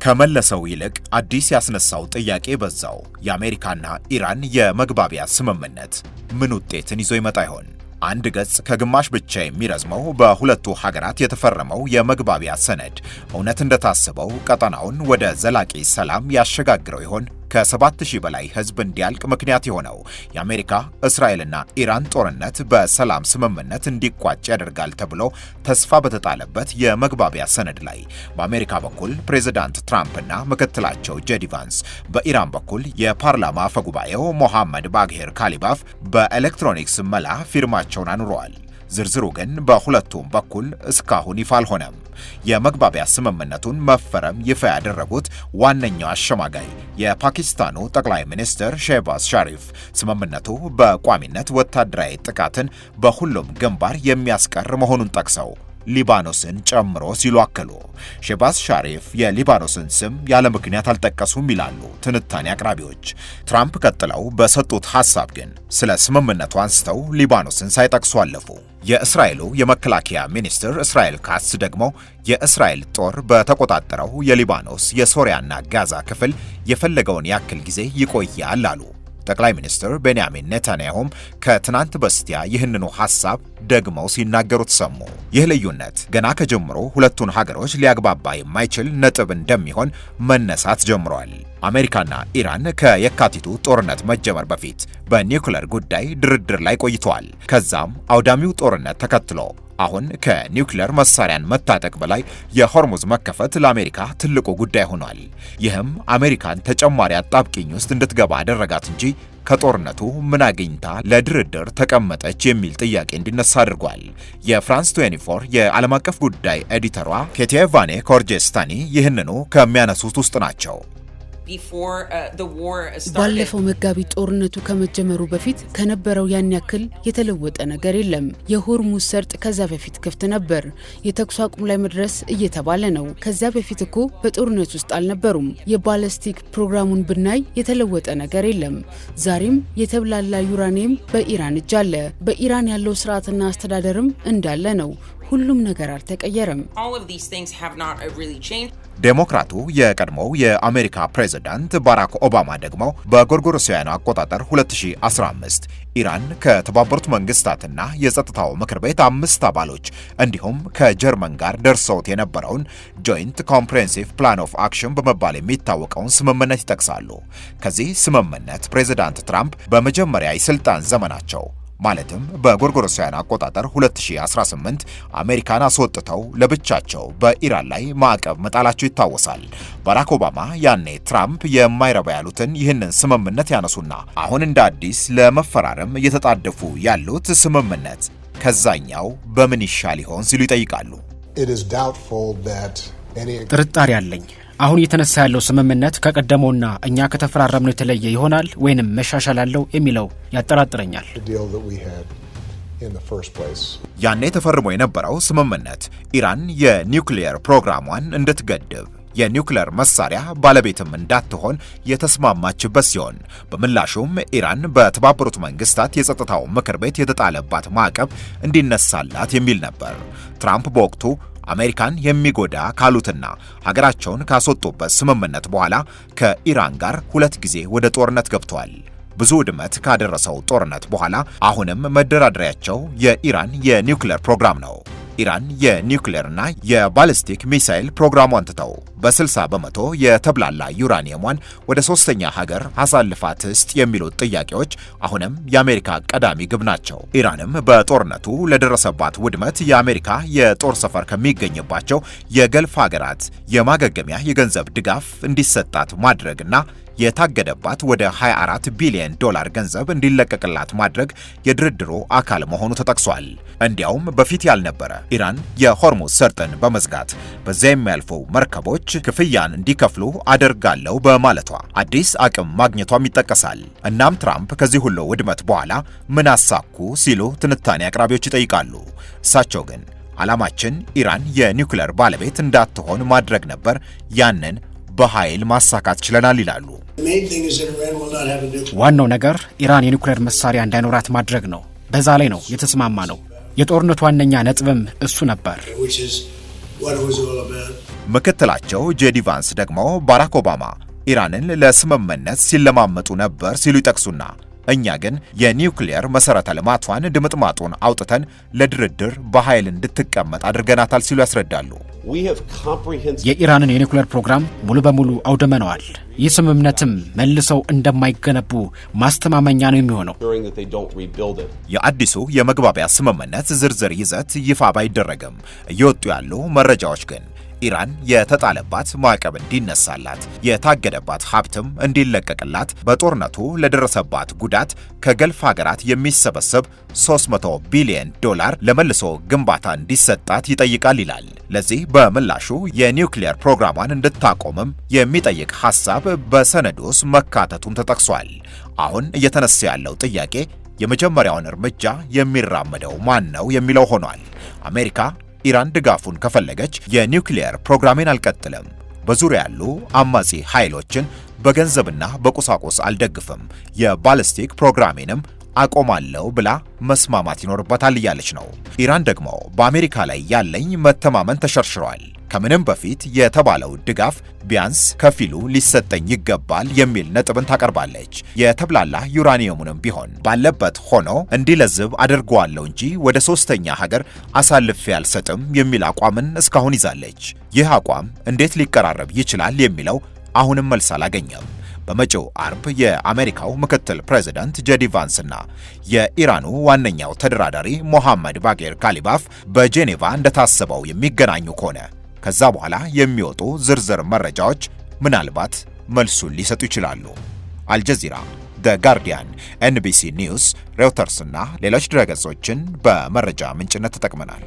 ከመለሰው ይልቅ አዲስ ያስነሳው ጥያቄ በዛው። የአሜሪካና ኢራን የመግባቢያ ስምምነት ምን ውጤትን ይዞ ይመጣ ይሆን? አንድ ገጽ ከግማሽ ብቻ የሚረዝመው በሁለቱ ሀገራት የተፈረመው የመግባቢያ ሰነድ እውነት እንደታሰበው ቀጠናውን ወደ ዘላቂ ሰላም ያሸጋግረው ይሆን? ከ7000 በላይ ህዝብ እንዲያልቅ ምክንያት የሆነው የአሜሪካ እስራኤልና ኢራን ጦርነት በሰላም ስምምነት እንዲቋጭ ያደርጋል ተብሎ ተስፋ በተጣለበት የመግባቢያ ሰነድ ላይ በአሜሪካ በኩል ፕሬዝዳንት ትራምፕና ምክትላቸው ጄዲ ቫንስ፣ በኢራን በኩል የፓርላማ አፈጉባኤው ሞሐመድ ባግሄር ካሊባፍ በኤሌክትሮኒክስ መላ ፊርማቸውን አኑረዋል። ዝርዝሩ ግን በሁለቱም በኩል እስካሁን ይፋ አልሆነም። የመግባቢያ ስምምነቱን መፈረም ይፋ ያደረጉት ዋነኛው አሸማጋይ የፓኪስታኑ ጠቅላይ ሚኒስትር ሼህባዝ ሻሪፍ ስምምነቱ በቋሚነት ወታደራዊ ጥቃትን በሁሉም ግንባር የሚያስቀር መሆኑን ጠቅሰው ሊባኖስን ጨምሮ ሲሉ አከሉ። ሼህባዝ ሻሪፍ የሊባኖስን ስም ያለ ምክንያት አልጠቀሱም ይላሉ ትንታኔ አቅራቢዎች። ትራምፕ ቀጥለው በሰጡት ሐሳብ ግን ስለ ስምምነቱ አንስተው ሊባኖስን ሳይጠቅሱ አለፉ። የእስራኤሉ የመከላከያ ሚኒስትር እስራኤል ካትዝ ደግሞ የእስራኤል ጦር በተቆጣጠረው የሊባኖስ የሶሪያና ጋዛ ክፍል የፈለገውን ያክል ጊዜ ይቆያል አሉ። ጠቅላይ ሚኒስትር ቤንያሚን ኔታንያሁም ከትናንት በስቲያ ይህንኑ ሐሳብ ደግመው ሲናገሩት ሰሙ። ይህ ልዩነት ገና ከጀምሮ ሁለቱን ሀገሮች ሊያግባባ የማይችል ነጥብ እንደሚሆን መነሳት ጀምሯል። አሜሪካና ኢራን ከየካቲቱ ጦርነት መጀመር በፊት በኒውክሌር ጉዳይ ድርድር ላይ ቆይተዋል። ከዛም አውዳሚው ጦርነት ተከትሎ አሁን ከኒውክሌር መሳሪያን መታጠቅ በላይ የሆርሙዝ መከፈት ለአሜሪካ ትልቁ ጉዳይ ሆኗል። ይህም አሜሪካን ተጨማሪ አጣብቂኝ ውስጥ እንድትገባ አደረጋት እንጂ ከጦርነቱ ምን አግኝታ ለድርድር ተቀመጠች የሚል ጥያቄ እንዲነሳ አድርጓል። የፍራንስ 24 የዓለም አቀፍ ጉዳይ ኤዲተሯ ኬቲቫኔ ኮርጄስታኒ ይህንኑ ከሚያነሱት ውስጥ ናቸው። ባለፈው መጋቢት ጦርነቱ ከመጀመሩ በፊት ከነበረው ያን ያክል የተለወጠ ነገር የለም። የሆርሙዝ ሰርጥ ከዛ በፊት ክፍት ነበር። የተኩስ አቁም ላይ መድረስ እየተባለ ነው። ከዛ በፊት እኮ በጦርነት ውስጥ አልነበሩም። የባለስቲክ ፕሮግራሙን ብናይ የተለወጠ ነገር የለም። ዛሬም የተብላላ ዩራኒየም በኢራን እጅ አለ። በኢራን ያለው ስርዓትና አስተዳደርም እንዳለ ነው። ሁሉም ነገር አልተቀየረም። ዴሞክራቱ የቀድሞው የአሜሪካ ፕሬዝዳንት ባራክ ኦባማ ደግሞ በጎርጎሮሳውያኑ አቆጣጠር 2015 ኢራን ከተባበሩት መንግስታትና የጸጥታው ምክር ቤት 5 አባሎች እንዲሁም ከጀርመን ጋር ደርሰውት የነበረውን ጆይንት ኮምፕሬሄንሲቭ ፕላን ኦፍ አክሽን በመባል የሚታወቀውን ስምምነት ይጠቅሳሉ። ከዚህ ስምምነት ፕሬዝዳንት ትራምፕ በመጀመሪያ የስልጣን ዘመናቸው ማለትም በጎርጎሮሳውያን አቆጣጠር 2018 አሜሪካን አስወጥተው ለብቻቸው በኢራን ላይ ማዕቀብ መጣላቸው ይታወሳል። ባራክ ኦባማ ያኔ ትራምፕ የማይረባ ያሉትን ይህንን ስምምነት ያነሱና አሁን እንደ አዲስ ለመፈራረም እየተጣደፉ ያሉት ስምምነት ከዛኛው በምን ይሻል ይሆን ሲሉ ይጠይቃሉ። ጥርጣሬ አለኝ። አሁን እየተነሳ ያለው ስምምነት ከቀደመውና እኛ ከተፈራረምነው የተለየ ይሆናል ወይንም መሻሻል አለው የሚለው ያጠራጥረኛል። ያኔ ተፈርሞ የነበረው ስምምነት ኢራን የኒውክሊየር ፕሮግራሟን እንድትገድብ የኒውክሌር መሳሪያ ባለቤትም እንዳትሆን የተስማማችበት ሲሆን በምላሹም ኢራን በተባበሩት መንግስታት የጸጥታው ምክር ቤት የተጣለባት ማዕቀብ እንዲነሳላት የሚል ነበር። ትራምፕ በወቅቱ አሜሪካን የሚጎዳ ካሉትና ሀገራቸውን ካስወጡበት ስምምነት በኋላ ከኢራን ጋር 2 ጊዜ ወደ ጦርነት ገብተዋል። ብዙ ውድመት ካደረሰው ጦርነት በኋላ አሁንም መደራደሪያቸው የኢራን የኒውክሌር ፕሮግራም ነው። ኢራን የኒውክሌርና የባሊስቲክ ሚሳይል ፕሮግራሟን ትተው በ60 በመቶ የተብላላ ዩራኒየሟን ወደ ሶስተኛ ሀገር አሳልፋ ትስጥ የሚሉት ጥያቄዎች አሁንም የአሜሪካ ቀዳሚ ግብ ናቸው። ኢራንም በጦርነቱ ለደረሰባት ውድመት የአሜሪካ የጦር ሰፈር ከሚገኝባቸው የገልፍ ሀገራት የማገገሚያ የገንዘብ ድጋፍ እንዲሰጣት ማድረግና የታገደባት ወደ 24 ቢሊዮን ዶላር ገንዘብ እንዲለቀቅላት ማድረግ የድርድሩ አካል መሆኑ ተጠቅሷል። እንዲያውም በፊት ያልነበረ ኢራን የሆርሙዝ ሰርጥን በመዝጋት በዚያ የሚያልፉ መርከቦች ክፍያን እንዲከፍሉ አደርጋለሁ በማለቷ አዲስ አቅም ማግኘቷም ይጠቀሳል። እናም ትራምፕ ከዚህ ሁሉ ውድመት በኋላ ምን አሳኩ ሲሉ ትንታኔ አቅራቢዎች ይጠይቃሉ። እሳቸው ግን ዓላማችን ኢራን የኒውክሌር ባለቤት እንዳትሆን ማድረግ ነበር፣ ያንን በኃይል ማሳካት ችለናል ይላሉ። ዋናው ነገር ኢራን የኒውክሌር መሳሪያ እንዳይኖራት ማድረግ ነው። በዛ ላይ ነው የተስማማ ነው። የጦርነቱ ዋነኛ ነጥብም እሱ ነበር። ምክትላቸው ጄዲ ቫንስ ደግሞ ባራክ ኦባማ ኢራንን ለስምምነት ሲለማመጡ ነበር ሲሉ ይጠቅሱና እኛ ግን የኒውክሊየር መሰረተ ልማቷን ድምጥማጡን አውጥተን ለድርድር በኃይል እንድትቀመጥ አድርገናታል ሲሉ ያስረዳሉ። የኢራንን የኒውክሊየር ፕሮግራም ሙሉ በሙሉ አውድመነዋል። ይህ ስምምነትም መልሰው እንደማይገነቡ ማስተማመኛ ነው የሚሆነው። የአዲሱ የመግባቢያ ስምምነት ዝርዝር ይዘት ይፋ ባይደረግም እየወጡ ያሉ መረጃዎች ግን ኢራን የተጣለባት ማዕቀብ እንዲነሳላት፣ የታገደባት ሀብትም እንዲለቀቅላት፣ በጦርነቱ ለደረሰባት ጉዳት ከገልፍ ሀገራት የሚሰበሰብ $300 ቢሊዮን ለመልሶ ግንባታ እንዲሰጣት ይጠይቃል ይላል። ለዚህ በምላሹ የኒውክሊየር ፕሮግራሟን እንድታቆምም የሚጠይቅ ሐሳብ በሰነዱ ውስጥ መካተቱም ተጠቅሷል። አሁን እየተነሳ ያለው ጥያቄ የመጀመሪያውን እርምጃ የሚራመደው ማን ነው የሚለው ሆኗል። አሜሪካ ኢራን ድጋፉን ከፈለገች የኒውክሊየር ፕሮግራሜን አልቀጥልም፣ በዙሪያ ያሉ አማጺ ኃይሎችን በገንዘብና በቁሳቁስ አልደግፍም፣ የባሊስቲክ ፕሮግራሜንም አቆማለሁ ብላ መስማማት ይኖርበታል እያለች ነው። ኢራን ደግሞ በአሜሪካ ላይ ያለኝ መተማመን ተሸርሽሯል፣ ከምንም በፊት የተባለው ድጋፍ ቢያንስ ከፊሉ ሊሰጠኝ ይገባል የሚል ነጥብን ታቀርባለች። የተብላላ ዩራኒየሙንም ቢሆን ባለበት ሆኖ እንዲለዝብ አድርገዋለሁ እንጂ ወደ ሶስተኛ ሀገር አሳልፌ አልሰጥም የሚል አቋምን እስካሁን ይዛለች። ይህ አቋም እንዴት ሊቀራረብ ይችላል የሚለው አሁንም መልስ አላገኘም። በመጪው አርብ የአሜሪካው ምክትል ፕሬዝዳንት ጄዲ ቫንስና የኢራኑ ዋነኛው ተደራዳሪ ሞሐመድ ባጌር ካሊባፍ በጄኔቫ እንደታሰበው የሚገናኙ ከሆነ ከዛ በኋላ የሚወጡ ዝርዝር መረጃዎች ምናልባት መልሱን ሊሰጡ ይችላሉ። አልጀዚራ፣ ዘ ጋርዲያን፣ ኤንቢሲ ኒውስ፣ ሬውተርስና ሌሎች ድረገጾችን በመረጃ ምንጭነት ተጠቅመናል።